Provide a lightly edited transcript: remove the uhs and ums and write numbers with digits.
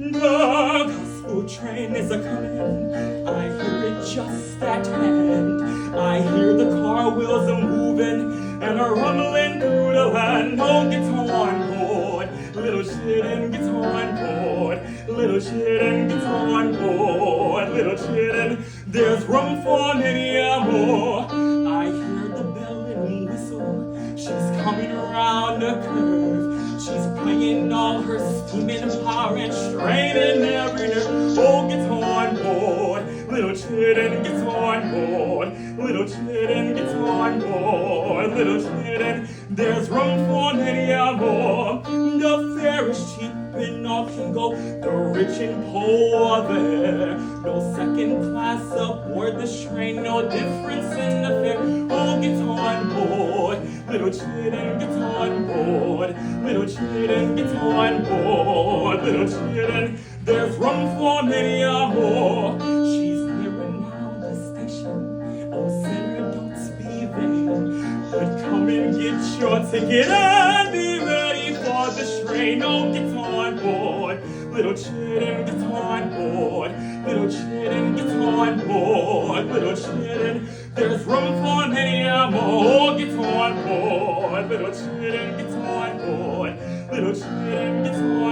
The gospel train is a-comin', I hear it just at hand. I hear the car wheels a-movin' and a-rumbling through the land. Oh, get on board, little children, get on board. Little children, get on board. Little children, there's room for many more. I hear the bell and whistle, she's coming around the curve. She's playing all her steaming power and straining every nerve. Oh, get on board, little children, get on board. Little children, get on board. Little children, there's room for many more. The fare is cheap and all can go, the rich and poor there. No second class aboard this train, no difference in the fare. Oh, get on board, little children, get on board. Little children, get on board. Little children, there's room for many more. She's nearing now the station. Oh, sinner, don't be vain, but come and get your ticket and be ready for the train. Oh, get on board. Little children, get on board. Little children, get on board. Little children, there's room for many more. Get on board. Little children, get on board. Little children, get on